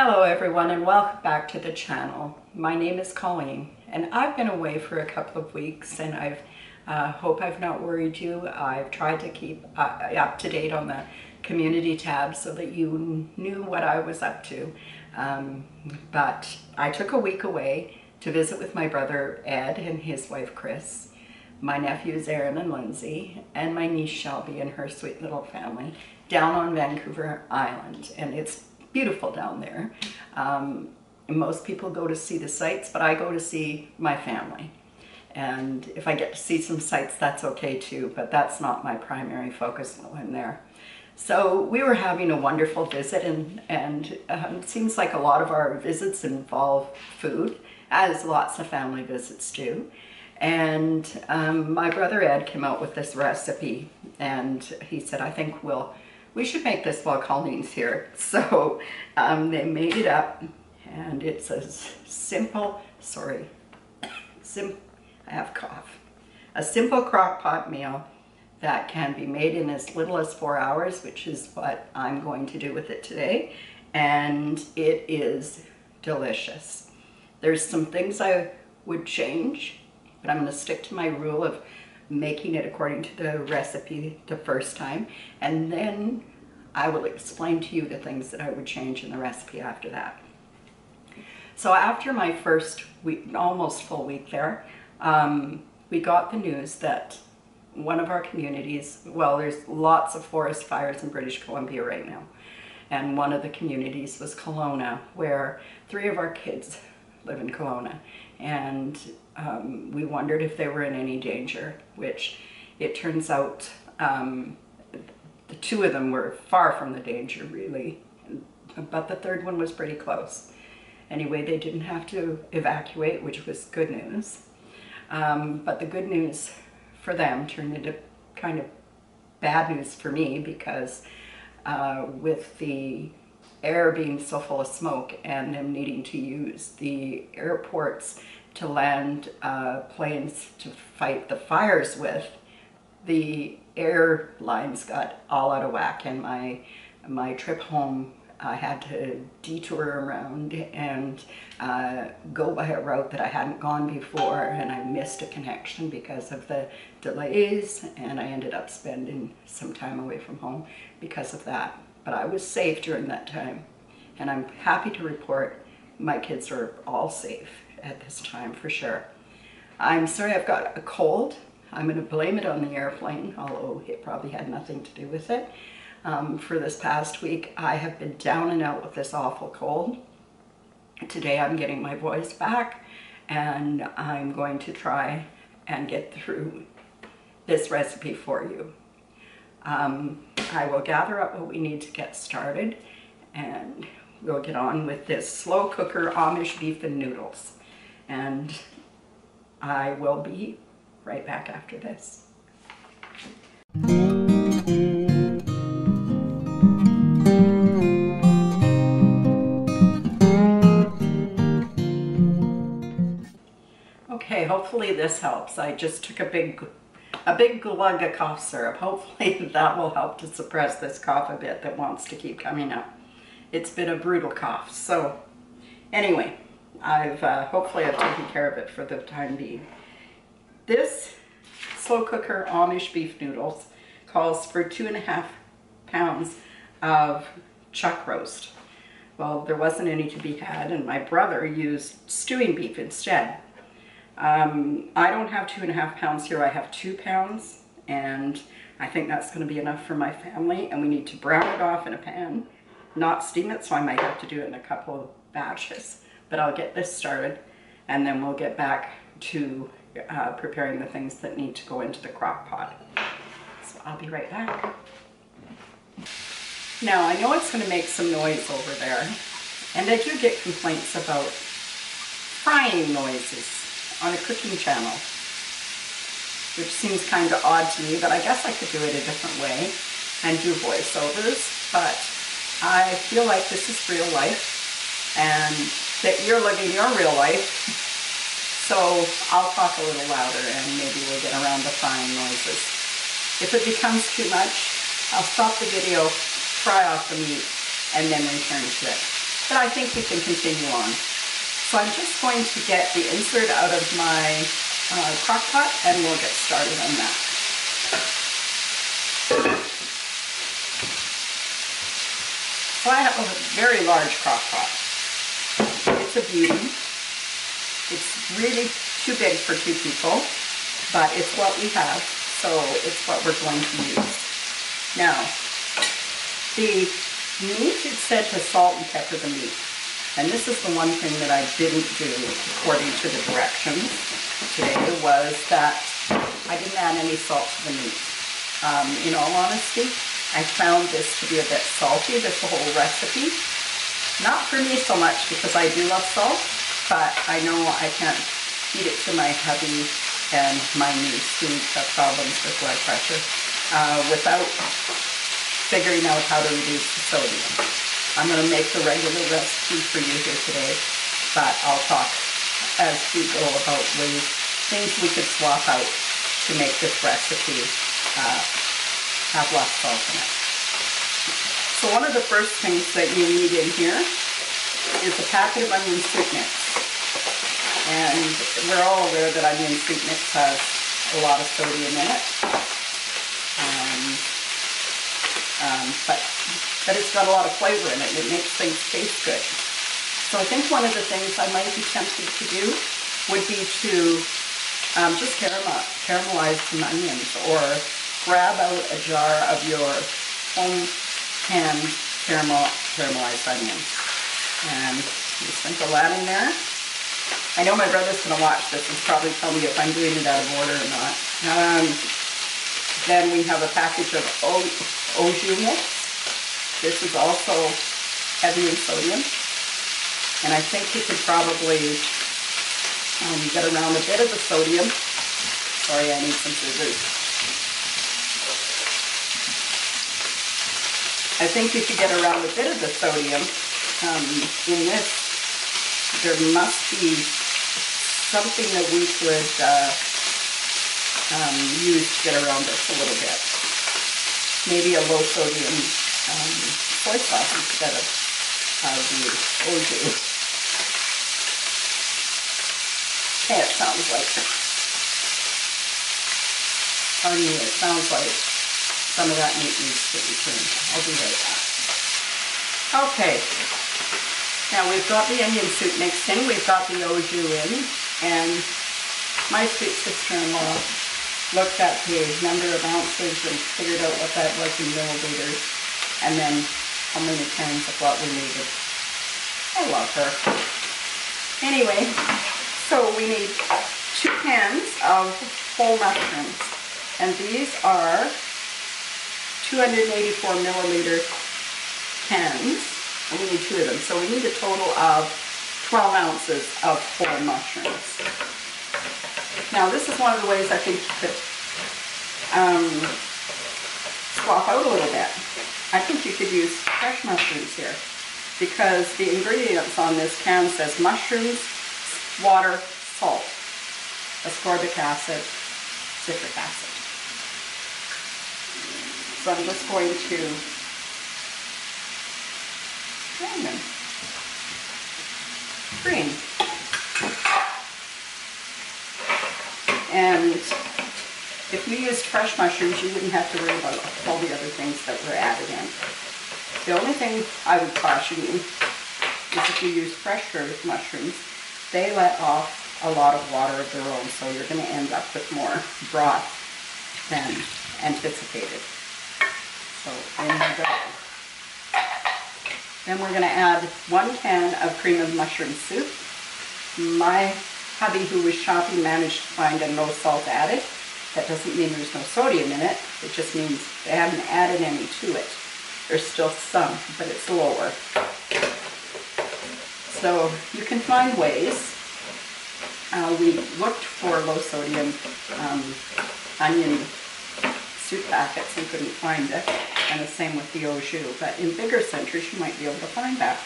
Hello everyone and welcome back to the channel. My name is Colleen and I've been away for a couple of weeks and hope I've not worried you. I've tried to keep up to date on the community tab so that you knew what I was up to. But I took a week away to visit with my brother Ed and his wife Chris, my nephews Aaron and Lindsay, and my niece Shelby and her sweet little family down on Vancouver Island. And it's beautiful down there. Most people go to see the sights, but I go to see my family. And if I get to see some sights, that's okay too, but that's not my primary focus while I'm there. So we were having a wonderful visit, and it seems like a lot of our visits involve food, as lots of family visits do. And my brother Ed came out with this recipe, and he said, I think we should make this while Colleen's here. So they made it up, and it's a simple, I have cough. A simple crock pot meal that can be made in as little as 4 hours, which is what I'm going to do with it today. And it is delicious. There's some things I would change, but I'm going to stick to my rule of making it according to the recipe the first time, and then I will explain to you the things that I would change in the recipe after that. So after my first week, almost full week there, we got the news that one of our communities, well, there's lots of forest fires in British Columbia right now, and one of the communities was Kelowna, where 3 of our kids live in Kelowna, and we wondered if they were in any danger, which it turns out the 2 of them were far from the danger, really, but the 3rd one was pretty close. Anyway, they didn't have to evacuate, which was good news, but the good news for them turned into kind of bad news for me, because with the air being so full of smoke and them needing to use the airports to land planes to fight the fires with, the airlines got all out of whack, and my trip home I had to detour around and go by a route that I hadn't gone before, and I missed a connection because of the delays, and I ended up spending some time away from home because of that. But I was safe during that time, and I'm happy to report my kids are all safe at this time for sure. I'm sorry I've got a cold. I'm going to blame it on the airplane, although it probably had nothing to do with it. For this past week, I have been down and out with this awful cold. Today I'm getting my voice back, and I'm going to try and get through this recipe for you. I will gather up what we need to get started, and we'll get on with this slow cooker Amish beef and noodles. And I will be right back after this. Okay, hopefully this helps. I just took a big glug of cough syrup. Hopefully that will help to suppress this cough a bit that wants to keep coming up. It's been a brutal cough. So anyway, hopefully I've taken care of it for the time being. This slow cooker Amish beef noodles calls for 2.5 pounds of chuck roast. Well, there wasn't any to be had, and my brother used stewing beef instead. I don't have 2.5 pounds here, I have 2 pounds, and I think that's going to be enough for my family, and we need to brown it off in a pan, not steam it, so I might have to do it in a couple of batches. But I'll get this started, and then we'll get back to preparing the things that need to go into the crock pot. So I'll be right back. Now, I know it's going to make some noise over there, and I do get complaints about frying noises on a cooking channel, which seems kind of odd to me, but I guess I could do it a different way and do voiceovers. But I feel like this is real life, and that you're living your real life. So I'll talk a little louder, and maybe we'll get around the frying noises. If it becomes too much, I'll stop the video, fry off the meat, and then return to it. But I think we can continue on. So I'm just going to get the insert out of my crock pot and we'll get started on that. So I have a very large crock pot. It's a beauty. It's really too big for 2 people, but it's what we have, so it's what we're going to use. Now, the meat, it said to salt and pepper the meat. And this is the one thing that I didn't do according to the directions today, was that I didn't add any salt to the meat. In all honesty, I found this to be a bit salty, this whole recipe. Not for me so much because I do love salt, but I know I can't feed it to my hubby and my niece who have problems with blood pressure without figuring out how to reduce the sodium. I'm going to make the regular recipe for you here today, but I'll talk as we go about things we could swap out to make this recipe have less salt in it. So one of the first things that you need in here is a packet of onion soup mix. And we're all aware that onion soup mix has a lot of sodium in it. But it's got a lot of flavor in it. It makes things taste good. So I think one of the things I might be tempted to do would be to just caramelize some onions, or grab out a jar of your home canned caramelized onions. And you sprinkle that in there. I know my brother's going to watch this and probably tell me if I'm doing it out of order or not. Then we have a package of au jus mix. This is also heavy in sodium, and I think you could probably get around a bit of the sodium. Sorry, I need some scissors. I think you could get around a bit of the sodium in this. There must be something that we could use to get around this a little bit. Maybe a low sodium soy sauce instead of the au jus. Okay, it sounds like, pardon me, it sounds like some of that meat needs to be turned. I'll do right back. Okay, now we've got the onion soup mixed in, we've got the au jus in, and my sweet sister-in-law looked at the number of ounces and figured out what that was in milliliters, and then how many cans of what we needed. I love her. Anyway, so we need 2 cans of whole mushrooms, and these are 284 milliliter cans, and we need 2 of them. So we need a total of 12 ounces of whole mushrooms. Now this is one of the ways I think you could swap out a little bit. I think you could use fresh mushrooms here, because the ingredients on this can says mushrooms, water, salt, ascorbic acid, citric acid. So I'm just going to drain them. Green. And if you used fresh mushrooms, you wouldn't have to worry about all the other things that were added in. The only thing I would caution you is if you use fresh mushrooms, they let off a lot of water of their own, so you're going to end up with more broth than anticipated. So in we go. Then we're going to add 1 can of cream of mushroom soup. My hubby, who was shopping, managed to find a no salt added. That doesn't mean there's no sodium in it. It just means they haven't added any to it. There's still some, but it's lower. So you can find ways. We looked for low sodium onion soup packets and couldn't find it, and the same with the au jus. But in bigger centers, you might be able to find that,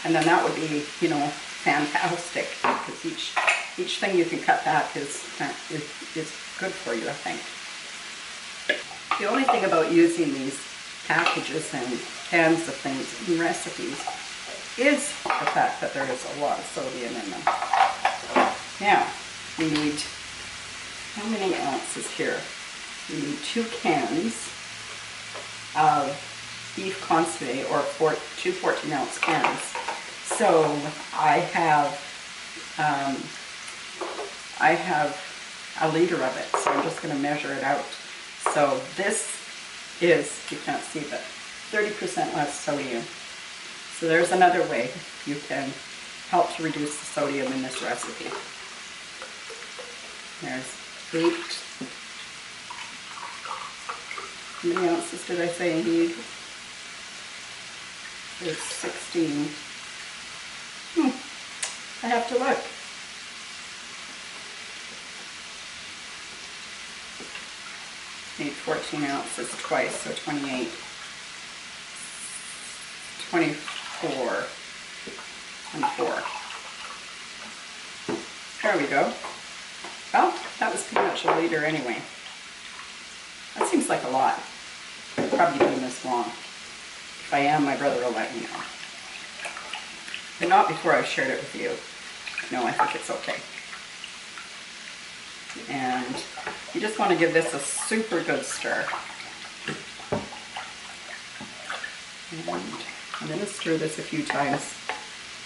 and then that would be, you know, fantastic, because each thing you can cut back is good for you, I think. The only thing about using these packages and cans of things in recipes is the fact that there is a lot of sodium in them. Now, we need, how many ounces here? We need 2 cans of beef consommé, or 2 14-ounce cans. So I have a liter of it, so I'm just going to measure it out. So this is, you can't see, but 30% less sodium. So there's another way you can help to reduce the sodium in this recipe. There's 8. How many ounces did I say I need? There's 16. I have to look. Need 14 ounces twice, so 28. 24. There we go. Well, that was pretty much a liter anyway. That seems like a lot. I'm probably doing this wrong. If I am, my brother will let me know. But not before I've shared it with you. No, I think it's okay. And you just want to give this a super good stir. And I'm going to stir this a few times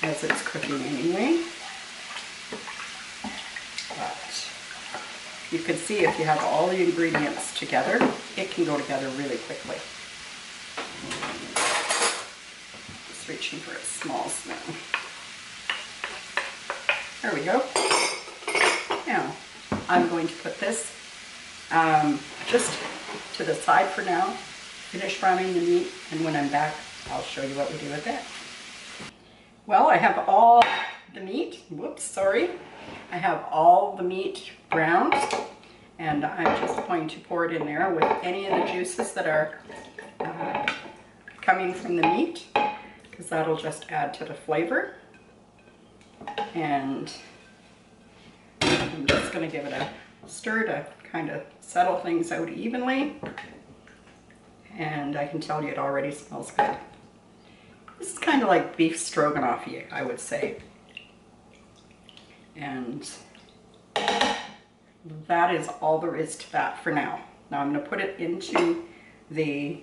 as it's cooking anyway. But you can see if you have all the ingredients together, it can go together really quickly. Just reaching for a small spoon. There we go. Now, I'm going to put this just to the side for now, finish frying the meat, and when I'm back, I'll show you what we do with it. Well, I have all the meat, I have all the meat browned, and I'm just going to pour it in there with any of the juices that are coming from the meat, because that'll just add to the flavor. And I'm just going to give it a stir to kind of settle things out evenly. And I can tell you it already smells good. This is kind of like beef stroganoff, I would say. And that is all there is to that for now. Now I'm going to put it into the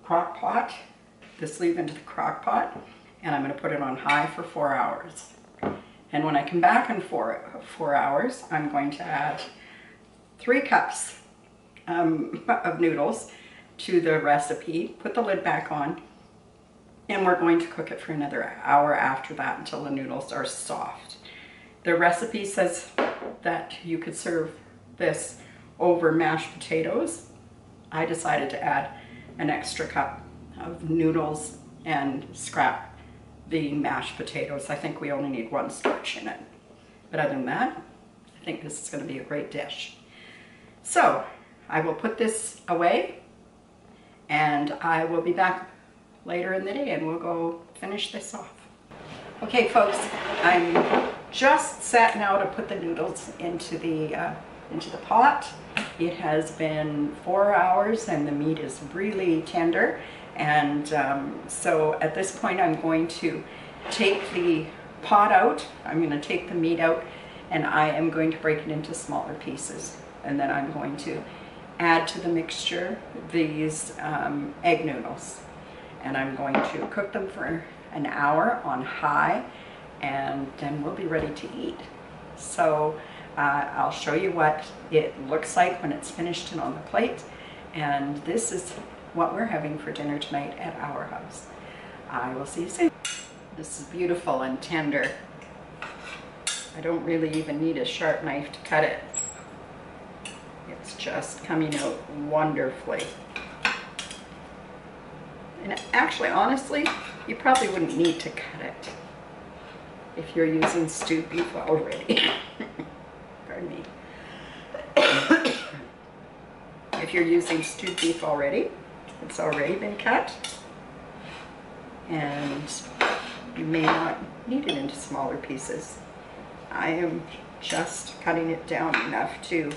crock pot, the sleeve into the crock pot, and I'm going to put it on high for 4 hours. And when I come back in 4 hours, I'm going to add 3 cups of noodles to the recipe, put the lid back on, and we're going to cook it for another hour after that until the noodles are soft. The recipe says that you could serve this over mashed potatoes. I decided to add an extra cup of noodles and scrap the mashed potatoes. I think we only need 1 starch in it. But other than that, I think this is going to be a great dish. So I will put this away, and I will be back later in the day and we'll go finish this off. Okay folks, I'm just set now to put the noodles into the pot. It has been 4 hours and the meat is really tender. And so at this point I'm going to take the pot out, I'm going to take the meat out, and I am going to break it into smaller pieces. And then I'm going to add to the mixture these egg noodles. And I'm going to cook them for an hour on high, and then we'll be ready to eat. So I'll show you what it looks like when it's finished and on the plate. And this is what we're having for dinner tonight at our house. I will see you soon. This is beautiful and tender. I don't really even need a sharp knife to cut it. It's just coming out wonderfully. And actually, honestly, you probably wouldn't need to cut it if you're using stewed beef already. Pardon me. If you're using stewed beef already, it's already been cut, and you may not need it into smaller pieces. I am just cutting it down enough to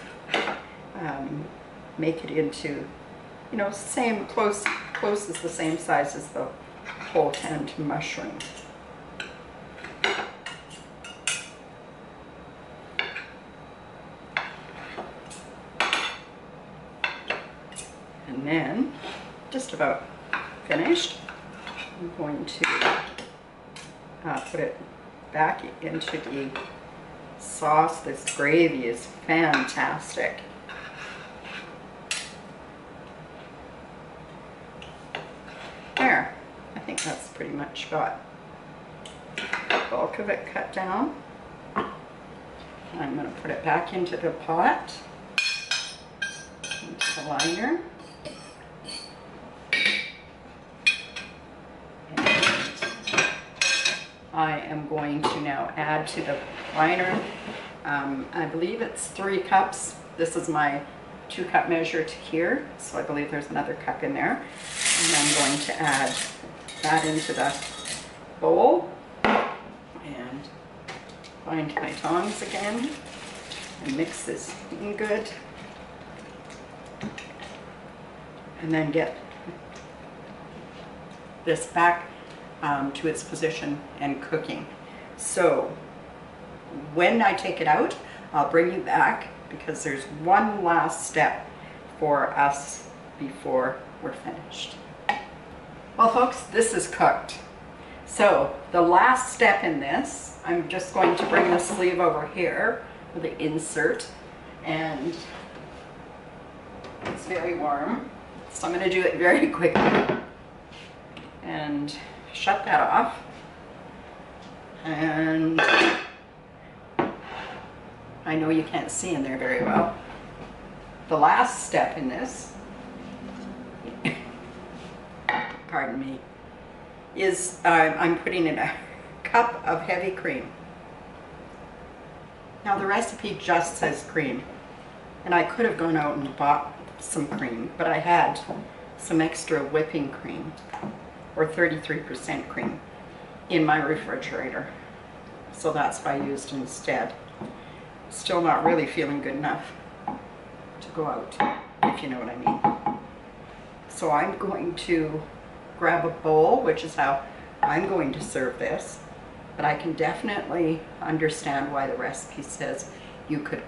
make it into, you know, close as the same size as the whole hand mushroom. And then, just about finished, I'm going to put it back into the sauce. This gravy is fantastic. There, I think that's pretty much got the bulk of it cut down. I'm going to put it back into the pot, into the liner. I am going to now add to the liner, I believe it's 3 cups. This is my 2-cup measure to here, so I believe there's another cup in there. And I'm going to add that into the bowl and find my tongs again and mix this in good. And then get this back to its position and cooking. So when I take it out, I'll bring you back because there's one last step for us before we're finished. Well folks, this is cooked. So the last step in this, I'm just going to bring the sleeve over here with the insert, and it's very warm. So I'm going to do it very quickly and shut that off. And I know you can't see in there very well. The last step in this, pardon me, is I'm putting in a cup of heavy cream. Now the recipe just says cream, and I could have gone out and bought some cream, but I had some extra whipping cream, or 33% cream, in my refrigerator. So that's what I used instead. Still not really feeling good enough to go out, if you know what I mean. So I'm going to grab a bowl, which is how I'm going to serve this, but I can definitely understand why the recipe says you could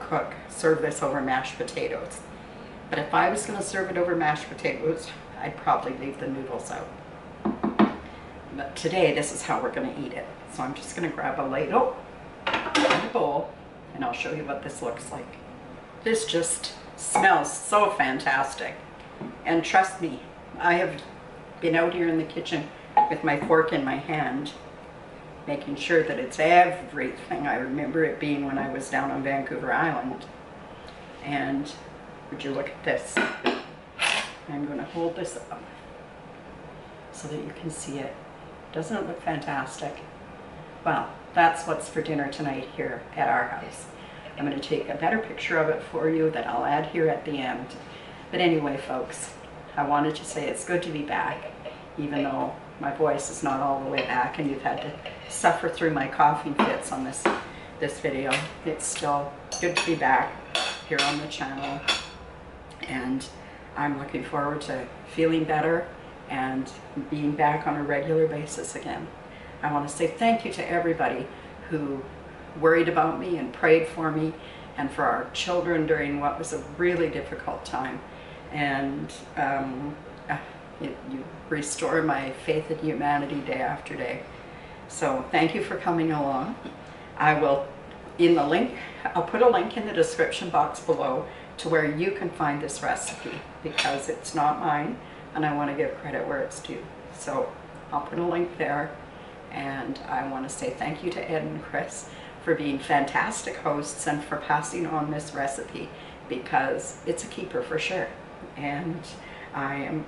serve this over mashed potatoes. But if I was going to serve it over mashed potatoes, I'd probably leave the noodles out. But today, this is how we're going to eat it. So I'm just going to grab a ladle and a bowl, and I'll show you what this looks like. This just smells so fantastic. And trust me, I have been out here in the kitchen with my fork in my hand, making sure that it's everything I remember it being when I was down on Vancouver Island. And would you look at this? I'm going to hold this up so that you can see it. Doesn't it look fantastic? Well, that's what's for dinner tonight here at our house. I'm going to take a better picture of it for you that I'll add here at the end. But anyway, folks, I wanted to say it's good to be back, even though my voice is not all the way back and you've had to suffer through my coughing fits on this video. It's still good to be back here on the channel, and I'm looking forward to feeling better and being back on a regular basis again. I want to say thank you to everybody who worried about me and prayed for me, and for our children during what was a really difficult time. And you restore my faith in humanity day after day. So thank you for coming along. I will, I'll put a link in the description box below to where you can find this recipe, because it's not mine and I want to give credit where it's due. So I'll put a link there, and I want to say thank you to Ed and Chris for being fantastic hosts and for passing on this recipe, because it's a keeper for sure. And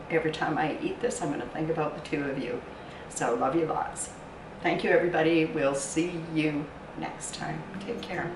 every time I eat this, I'm going to think about the two of you. So love you lots. Thank you everybody. We'll see you next time. Take care.